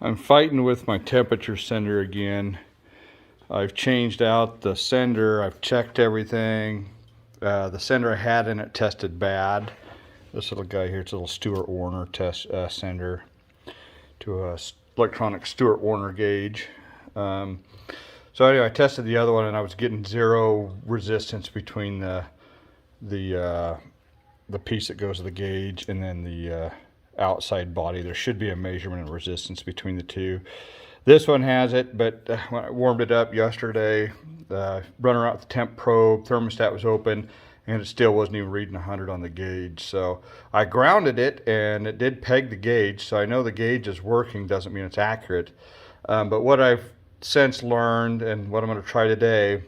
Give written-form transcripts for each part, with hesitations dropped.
I'm fighting with my temperature sender again. I've changed out the sender, I've checked everything. The sender I had in it tested bad. This little guy here, it's a little Stuart Warner test sender to a electronic Stuart Warner gauge. So anyway, I tested the other one and I was getting zero resistance between the piece that goes to the gauge and then the outside body. There should be a measurement of resistance between the two. This one has it, but when I warmed it up yesterday, running around with the temp probe, thermostat was open, and it still wasn't even reading 100 on the gauge. So I grounded it, and it did peg the gauge, so I know the gauge is working. Doesn't mean it's accurate. But what I've since learned, and what I'm going to try today,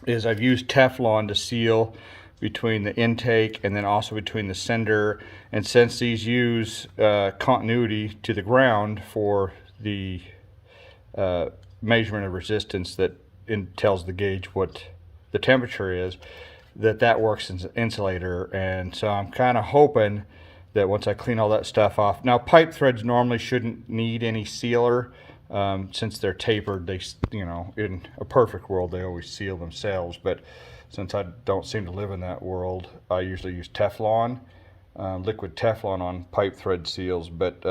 is I've used Teflon to seal between the intake and then also between the sender. And since these use continuity to the ground for the measurement of resistance that tells the gauge what the temperature is, that works as an insulator. And so I'm kind of hoping that once I clean all that stuff off, now pipe threads normally shouldn't need any sealer since they're tapered. They, you know, in a perfect world they always seal themselves, but since I don't seem to live in that world, I usually use Teflon, liquid Teflon on pipe thread seals. But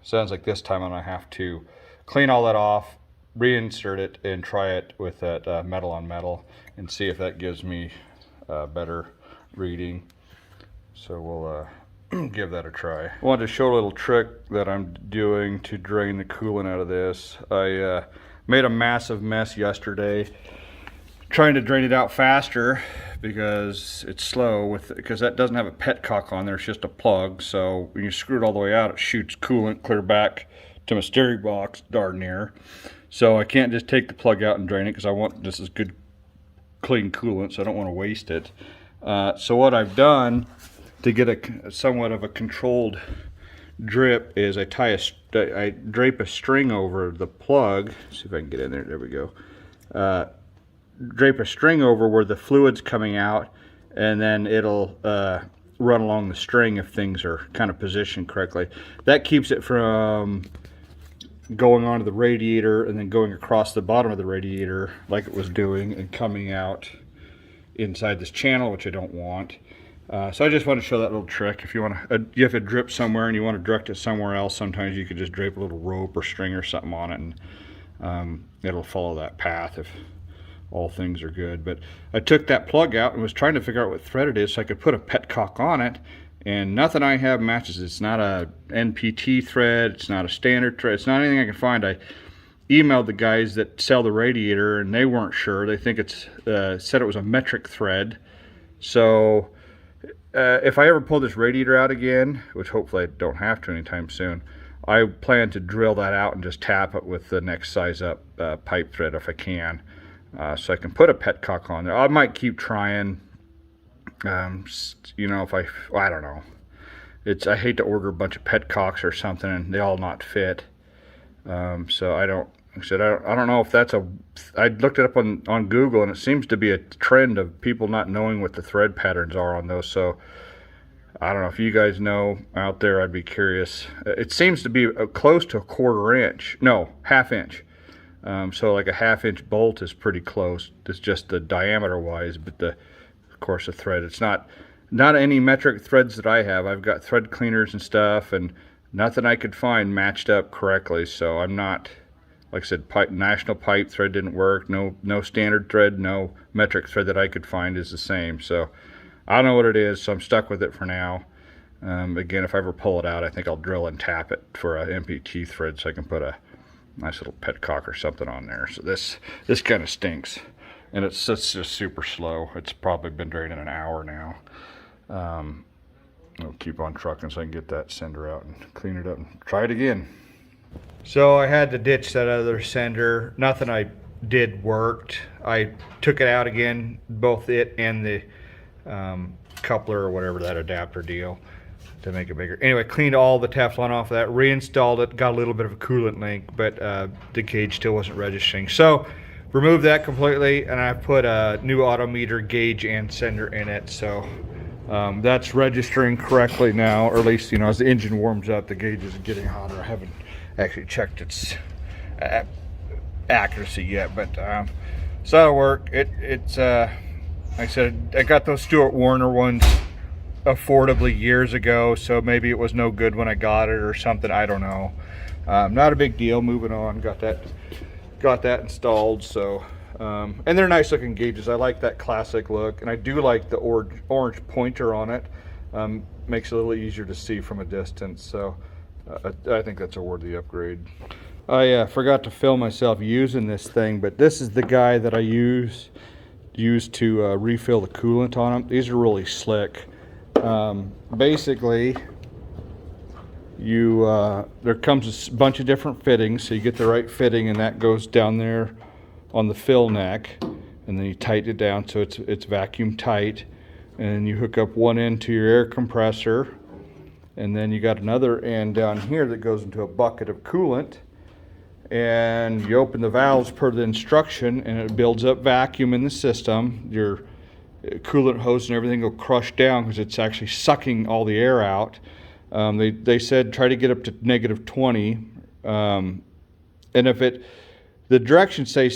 sounds like this time I'm gonna have to clean all that off, reinsert it, and try it with that metal on metal and see if that gives me a better reading. So we'll give that a try. I wanted to show a little trick that I'm doing to drain the coolant out of this. I made a massive mess yesterday trying to drain it out faster because it's slow because that doesn't have a petcock on there, it's just a plug. So when you screw it all the way out, it shoots coolant clear back to my steering box darn near. So I can't just take the plug out and drain it because I want this is good clean coolant, so I don't want to waste it. So what I've done to get a somewhat of a controlled drip is I drape a string over the plug. Let's see if I can get in there. There we go. Drape a string over where the fluid's coming out, and then it'll run along the string if things are kind of positioned correctly. That keeps it from going onto the radiator and then going across the bottom of the radiator like it was doing and coming out inside this channel, which I don't want. So I just want to show that little trick. If you want to, you have to drip somewhere and you want to direct it somewhere else, sometimes you could just drape a little rope or string or something on it, and it'll follow that path if all things are good. But I took that plug out and was trying to figure out what thread it is so I could put a petcock on it, and nothing I have matches. It's not a NPT thread, it's not a standard thread, it's not anything I can find. I emailed the guys that sell the radiator and they weren't sure. They think it's said it was a metric thread. So if I ever pull this radiator out again, which hopefully I don't have to anytime soon, I plan to drill that out and just tap it with the next size up pipe thread if I can. So I can put a petcock on there. I might keep trying. You know, if I don't know. I hate to order a bunch of petcocks or something and they all not fit. So I don't know if that's I looked it up on Google and it seems to be a trend of people not knowing what the thread patterns are on those. So I don't know if you guys know out there. I'd be curious. It seems to be close to a 1/4 inch. No, 1/2 inch. So like a 1/2 inch bolt is pretty close. It's just the diameter wise, but of course the thread, it's not any metric threads that I have. I've got thread cleaners and stuff and nothing I could find matched up correctly. So I'm not, like I said, national pipe thread didn't work. No standard thread, no metric thread that I could find is the same. So I don't know what it is, so I'm stuck with it for now. Again, if I ever pull it out, I think I'll drill and tap it for a MPT thread so I can put a nice little petcock or something on there. So this kind of stinks, and it's just super slow. It's probably been draining an hour now. I'll keep on trucking so I can get that sender out and clean it up and try it again. So I had to ditch that other sender. Nothing I did worked. I took it out again, both it and the coupler or whatever, that adapter deal, to make it bigger. Anyway, cleaned all the Teflon off of that, reinstalled it, got a little bit of a coolant leak, but the gauge still wasn't registering. So removed that completely, and I put a new autometer gauge and sender in it. So that's registering correctly now, or at least, you know, as the engine warms up, the gauge is getting hotter. I haven't actually checked its accuracy yet, but so that'll work. It's like I said, I got those Stuart Warner ones affordably years ago, so maybe it was no good when I got it or something. I don't know. Not a big deal. Moving on. Got that installed. So and they're nice looking gauges. I like that classic look, and I do like the orange pointer on it. Makes it a little easier to see from a distance. So I think that's a worthy upgrade. I forgot to film myself using this thing, but this is the guy that I use to refill the coolant on them. These are really slick. Basically, there comes a bunch of different fittings, so you get the right fitting, and that goes down there on the fill neck, and then you tighten it down so it's vacuum tight, and then you hook up one end to your air compressor, and then you got another end down here that goes into a bucket of coolant, and you open the valves per the instruction, and it builds up vacuum in the system. Your coolant hose and everything will crush down because it's actually sucking all the air out. They said try to get up to -20, and if the directions say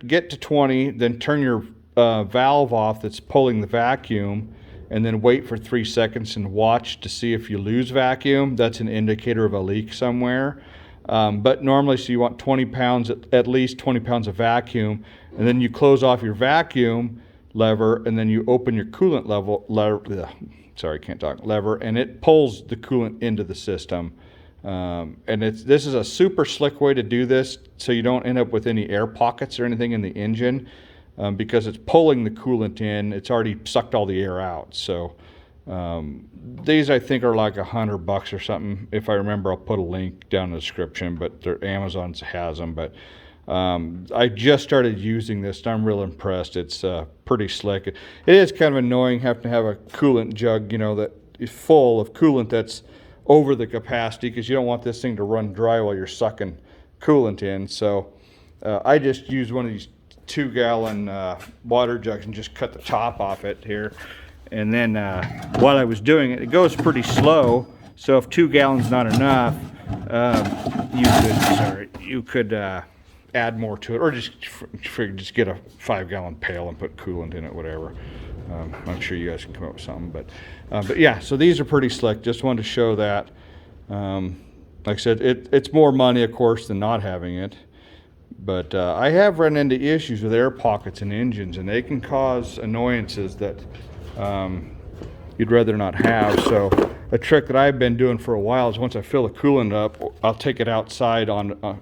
get to 20, then turn your valve off that's pulling the vacuum, and then wait for 3 seconds and watch to see if you lose vacuum. That's an indicator of a leak somewhere. But normally, so you want 20 pounds, at least 20 pounds of vacuum, and then you close off your vacuum lever, and then you open your coolant lever, and it pulls the coolant into the system. And this is a super slick way to do this, so you don't end up with any air pockets or anything in the engine, because it's pulling the coolant in. It's already sucked all the air out. So these I think are like $100 or something. If I remember, I'll put a link down in the description, but Amazon has them. But I just started using this, and I'm real impressed. It's pretty slick. It is kind of annoying having to have a coolant jug, that is full of coolant that's over the capacity, because you don't want this thing to run dry while you're sucking coolant in. So I just use one of these 2-gallon water jugs and just cut the top off it here. And then while I was doing it, it goes pretty slow. So if 2 gallons not enough, you could add more to it, or just get a 5-gallon pail and put coolant in it, whatever. I'm sure you guys can come up with something, but yeah. So these are pretty slick. Just wanted to show that. Like I said, it's more money, of course, than not having it. But I have run into issues with air pockets in engines, and they can cause annoyances that you'd rather not have. So a trick that I've been doing for a while is once I fill the coolant up, I'll take it outside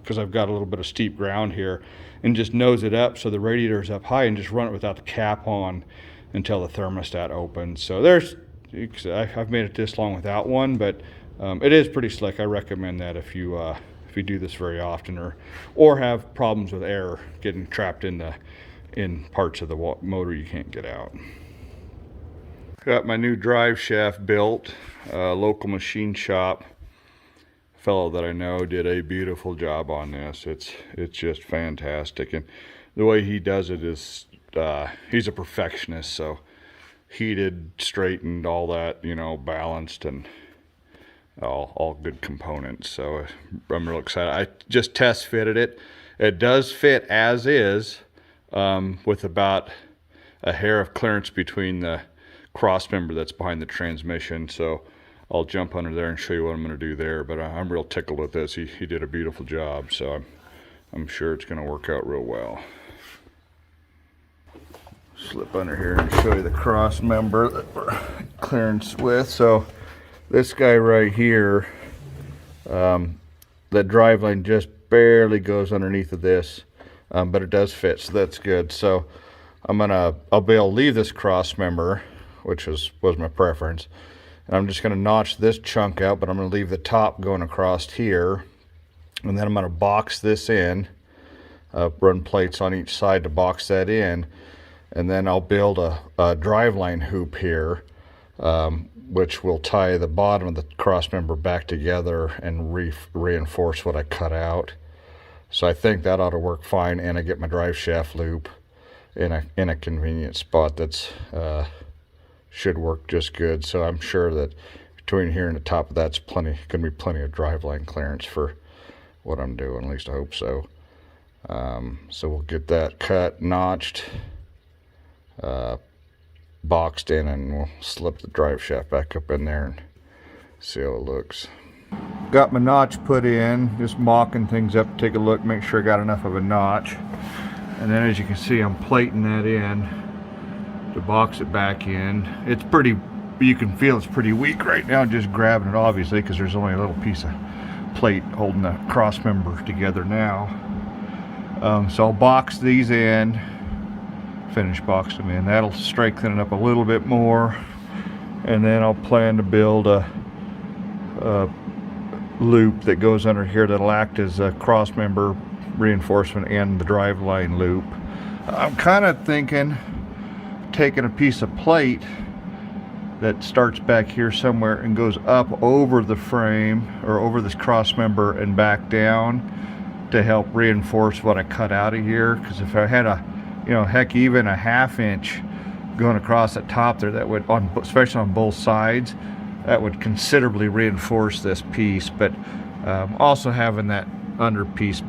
because I've got a little bit of steep ground here, and just nose it up so the radiator is up high, and just run it without the cap on until the thermostat opens. So I've made it this long without one, but it is pretty slick. I recommend that if you do this very often, or have problems with air getting trapped in parts of the motor you can't get out. Got my new drive shaft built. Local machine shop fellow that I know did a beautiful job on this. It's just fantastic, and the way he does it is he's a perfectionist. So heated, straightened, all that, balanced, and all good components. So I'm real excited. I just test fitted it. It does fit as is, with about a hair of clearance between the cross member that's behind the transmission. So I'll jump under there and show you what I'm going to do there. But I'm real tickled with this. He did a beautiful job, so I'm sure it's going to work out real well. Slip under here and show you the cross member that we're clearance with. So this guy right here, the driveline just barely goes underneath of this, but it does fit, so that's good. So I'll be able to leave this cross member, which was my preference, and I'm just going to notch this chunk out, but I'm going to leave the top going across here, and then I'm going to box this in, run plates on each side to box that in, and then I'll build a driveline hoop here, which will tie the bottom of the cross member back together and reinforce what I cut out. So I think that ought to work fine, and I get my drive shaft loop in a convenient spot that's should work just good. So I'm sure that between here and the top of that's going to be plenty of driveline clearance for what I'm doing, at least I hope so. So we'll get that cut, notched, boxed in, and we'll slip the drive shaft back up in there and see how it looks. Got my notch put in, just mocking things up, take a look, make sure I got enough of a notch. And then as you can see, I'm plating that in to box it back in. It's pretty, you can feel it's pretty weak right now, just grabbing it obviously, because there's only a little piece of plate holding the cross member together now. So I'll box these in, finish boxing them in. That'll strengthen it up a little bit more, and then I'll plan to build a loop that goes under here that'll act as a cross member reinforcement and the driveline loop. I'm kind of thinking taking a piece of plate that starts back here somewhere and goes up over the frame or over this cross member and back down to help reinforce what I cut out of here. Because if I had a, you know, heck, even a 1/2 inch going across the top there, that would, especially on both sides, that would considerably reinforce this piece. But also having that under piece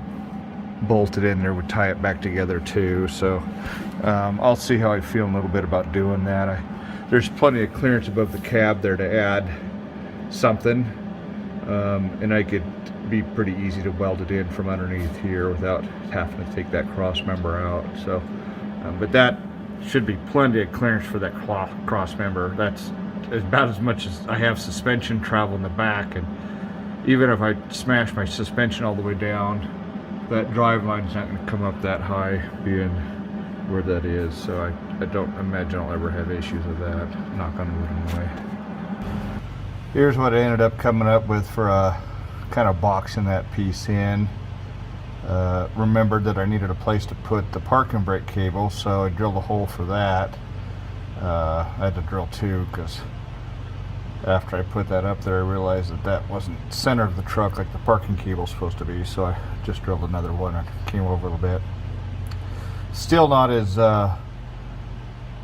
bolted in there would tie it back together too. So I'll see how I feel a little bit about doing that. There's plenty of clearance above the cab there to add something, and I could be pretty easy to weld it in from underneath here without having to take that cross member out. So but that should be plenty of clearance for that cross member. That's about as much as I have suspension travel in the back, and even if I smash my suspension all the way down, that drive line's not going to come up that high being where that is. So I don't imagine I'll ever have issues with that, knock on wood anyway. Here's what I ended up coming up with for kind of boxing that piece in. Remembered that I needed a place to put the parking brake cable, so I drilled a hole for that. I had to drill two because after I put that up there, I realized that that wasn't center of the truck like the parking cable's supposed to be, so I just drilled another one and came over a little bit. Still not as,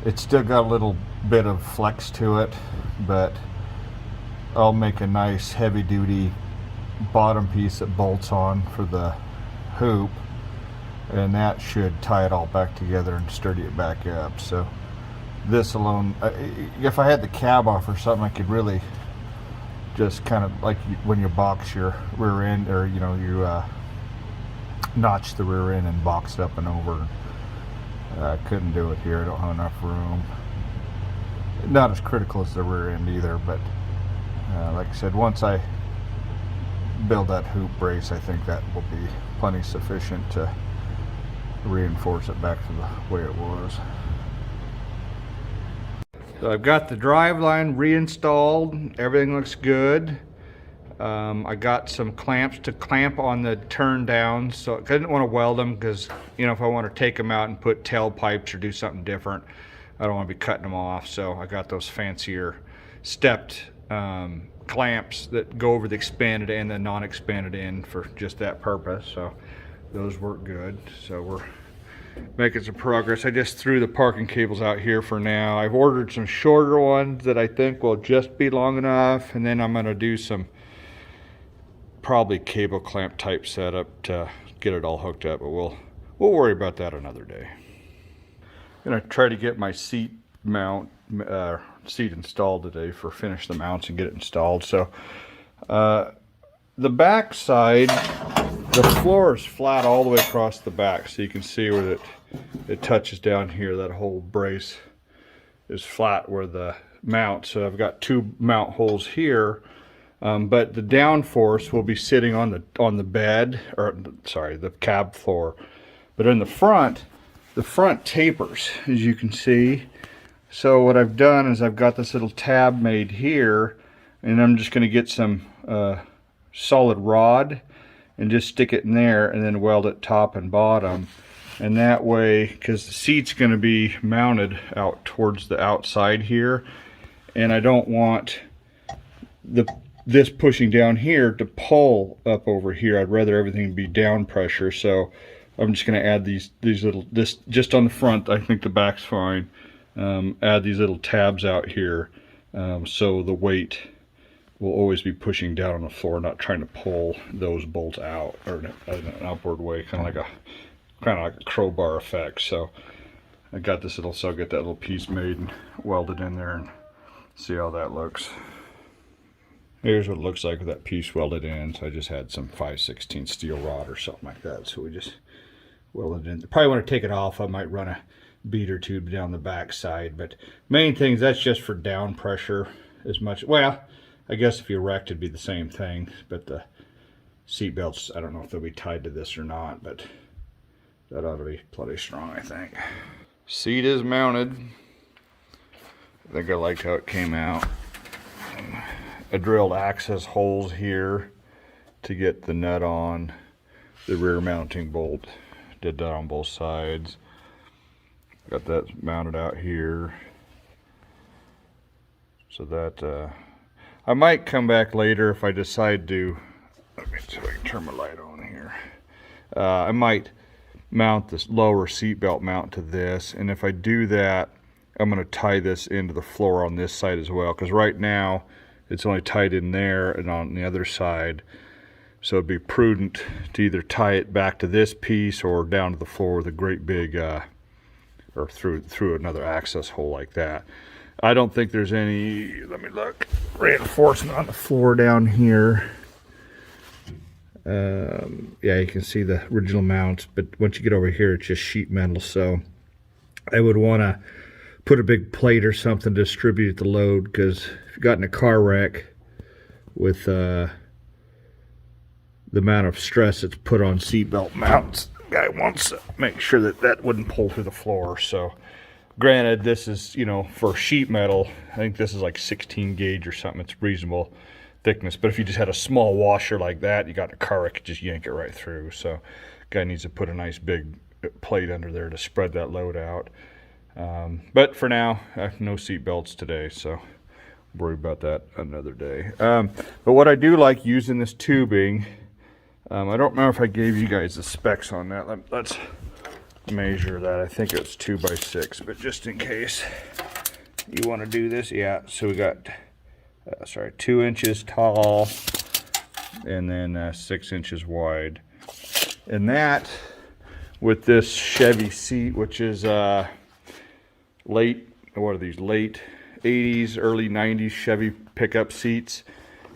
it's still got a little bit of flex to it, but I'll make a nice heavy duty bottom piece that bolts on for the hoop, and that should tie it all back together and sturdy it back up. So this alone, if I had the cab off or something, I could really just kind of like when you box your rear end, or you know, you notch the rear end and box it up and over. I couldn't do it here. I don't have enough room. Not as critical as the rear end either, but like I said, once I build that hoop brace, I think that will be plenty sufficient to reinforce it back to the way it was. So I've got the drive line reinstalled. Everything looks good. I got some clamps to clamp on the turn downs, so I didn't want to weld them because, you know, if I want to take them out and put tailpipes or do something different, I don't want to be cutting them off. So I got those fancier stepped clamps that go over the expanded and the non-expanded end for just that purpose. So those work good. So we're making some progress. I just threw the parking cables out here for now. I've ordered some shorter ones that I think will just be long enough, and then I'm going to do some probably cable clamp type setup to get it all hooked up, but we'll worry about that another day. I'm going to try to get my seat mount seat installed today for finish the mounts and get it installed. So the back side, the floor is flat all the way across the back, so you can see where it touches down here. That whole brace is flat where the mount. So I've got two mount holes here, but the downforce will be sitting on the bed, or sorry, the cab floor. But in the front tapers, as you can see. So what I've done is I've got this little tab made here, and I'm just going to get some solid rod and just stick it in there and then weld it top and bottom. And that way, because the seat's going to be mounted out towards the outside here, and I don't want this pushing down here to pull up over here. I'd rather everything be down pressure. So I'm just going to add these little, this just on the front. I think the back's fine. Add these little tabs out here, so the weight will always be pushing down on the floor, not trying to pull those bolts out or in an upward way, kind of like a crowbar effect. So I got this little, so I'll get that little piece made and welded in there and see how that looks. Here's what it looks like with that piece welded in. So I just had some 5/16 steel rod or something like that. So we just welded in. Probably want to take it off. I might run a beater tube down the back side, but main things, that's just for down pressure as much. Well, I guess if you wrecked, it'd be the same thing, but the seat belts, I don't know if they'll be tied to this or not, but that ought to be plenty strong, I think. Seat is mounted. I think I liked how it came out. I drilled access holes here to get the nut on the rear mounting bolt. Did that on both sides. Got that mounted out here. So that, I might come back later if I decide to, let me see if I can turn my light on here. I might mount this lower seat belt mount to this, and if I do that, I'm going to tie this into the floor on this side as well, because right now it's only tied in there and on the other side. So it'd be prudent to either tie it back to this piece or down to the floor with a great big, or through another access hole like that. I don't think there's any, let me look, reinforcement on the floor down here. Yeah, you can see the original mounts, but once you get over here, it's just sheet metal. So I would want to put a big plate or something to distribute the load, because if you got in a car wreck with the amount of stress that's put on seatbelt mounts, the guy wants to make sure that that wouldn't pull through the floor. So granted, this is, you know, for sheet metal, I think this is like 16 gauge or something. It's reasonable thickness, but if you just had a small washer like that, you got in a car wreck, just yank it right through. So guy needs to put a nice big plate under there to spread that load out. But for now, I have no seat belts today, so worry about that another day. But what I do like using this tubing, I don't remember if I gave you guys the specs on that. Let's measure that. I think it's 2x6, but just in case you want to do this, yeah. So we got, 2 inches tall and then 6 inches wide. And that, with this Chevy seat, which is late 80s, early 90s Chevy pickup seats,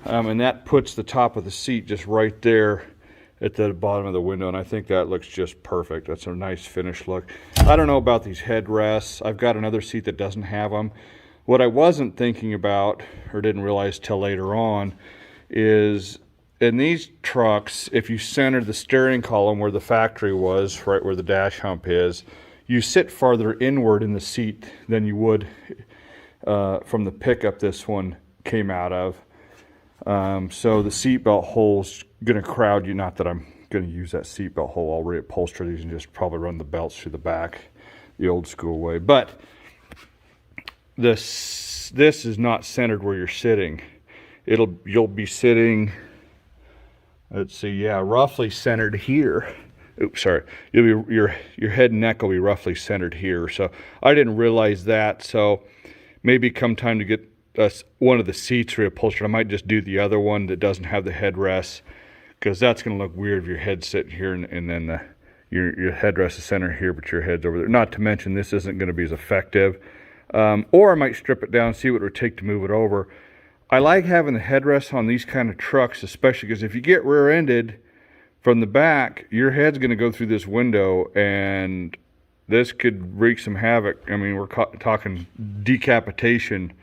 and that puts the top of the seat just right there at the bottom of the window, and I think that looks just perfect. That's a nice finished look. I don't know about these headrests. I've got another seat that doesn't have them. What I wasn't thinking about, or didn't realize till later on, is in these trucks, if you center the steering column where the factory was, right where the dash hump is, you sit farther inward in the seat than you would from the pickup this one came out of. So the seatbelt hole's going to crowd you. Not that I'm going to use that seatbelt hole. I'll reupholster these and just probably run the belts through the back the old school way. But this is not centered where you're sitting. You'll be sitting, let's see, yeah, roughly centered here. Oops, sorry. Your head and neck will be roughly centered here. So I didn't realize that. So maybe come time to get one of the seats reupholstered, I might just do the other one that doesn't have the headrest, because that's going to look weird if your head's sitting here and then your headrest is centered here, but your head's over there. Not to mention, this isn't going to be as effective. Or I might strip it down, see what it would take to move it over. I like having the headrest on these kind of trucks, especially because if you get rear-ended from the back, your head's going to go through this window, and this could wreak some havoc. I mean, we're talking decapitation,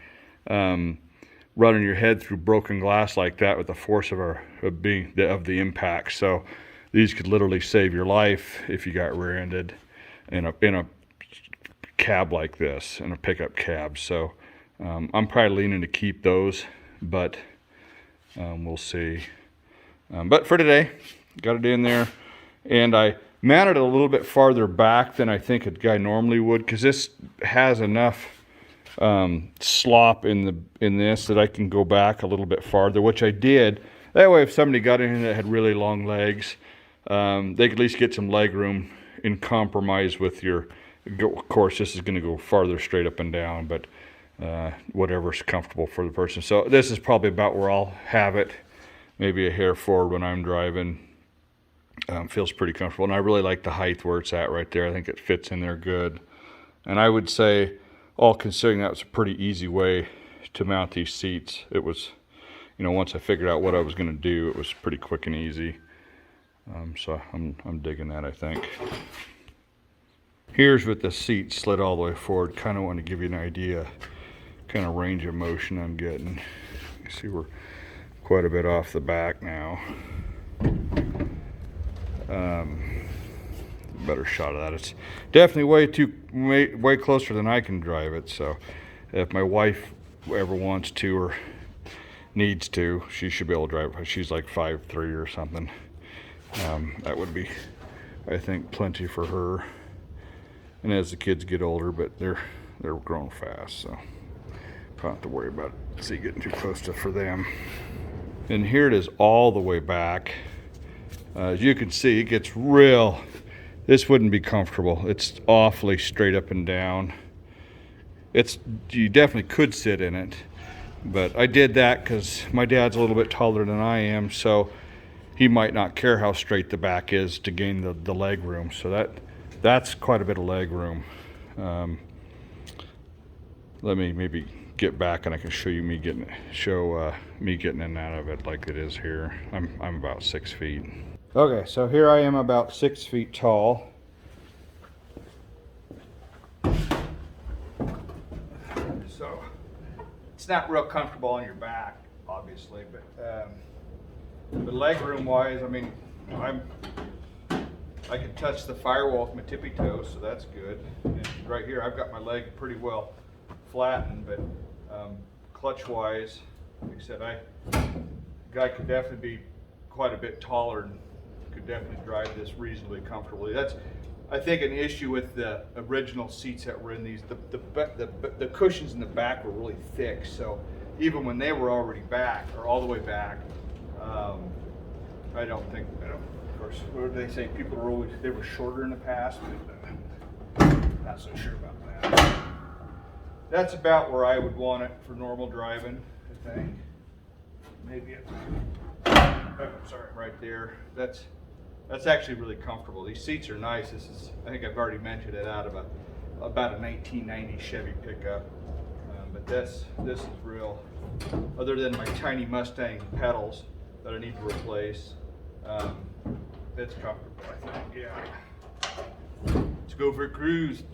running your head through broken glass like that with the force of the impact. So these could literally save your life if you got rear-ended in a cab like this, in a pickup cab. So I'm probably leaning to keep those, but we'll see. But for today, got it in there, and I mounted it a little bit farther back than I think a guy normally would, because this has enough slop in this that I can go back a little bit farther, which I did. That way, if somebody got in here that had really long legs, they could at least get some leg room in compromise with your. Of course, this is going to go farther straight up and down, but whatever's comfortable for the person. So this is probably about where I'll have it, maybe a hair forward when I'm driving. Feels pretty comfortable, and I really like the height where it's at right there. I think it fits in there good. And I would say, all considering, that was a pretty easy way to mount these seats. It was, you know, once I figured out what I was going to do, it was pretty quick and easy. So I'm digging that, I think. Here's with the seat slid all the way forward. Kind of want to give you an idea, kind of range of motion I'm getting. You see we're quite a bit off the back now. Better shot of that. It's definitely way closer than I can drive it. So if my wife ever wants to or needs to, she should be able to drive it. She's like 5'3" or something. That would be, I think, plenty for her. And as the kids get older, but they're growing fast, so don't have to worry about it getting too close for them. And here it is all the way back. As you can see, it gets real. This wouldn't be comfortable. It's awfully straight up and down. You definitely could sit in it, but I did that because my dad's a little bit taller than I am, so he might not care how straight the back is to gain the leg room. So that's quite a bit of leg room. Let me maybe get back and I can show you me getting in and out of it like it is here. I'm about 6 feet. Okay, so here I am about 6 feet tall. So it's not real comfortable on your back, obviously, but leg room wise, I mean, I can touch the firewall with my tippy toes, so that's good. And right here, I've got my leg pretty well flattened, but clutch wise, like I said, guy could definitely be quite a bit taller and could definitely drive this reasonably comfortably. That's, I think, an issue with the original seats that were in these. The cushions in the back were really thick, so even when they were already back or all the way back, I don't. Of course, what do they say? People were they were shorter in the past, but not so sure about that. That's about where I would want it for normal driving, I think. Maybe right there. That's actually really comfortable. These seats are nice. This is, I think I've already mentioned it, out of about a 1990 Chevy pickup. But this is real. Other than my tiny Mustang pedals that I need to replace, it's comfortable, I think. Yeah. Let's go for a cruise.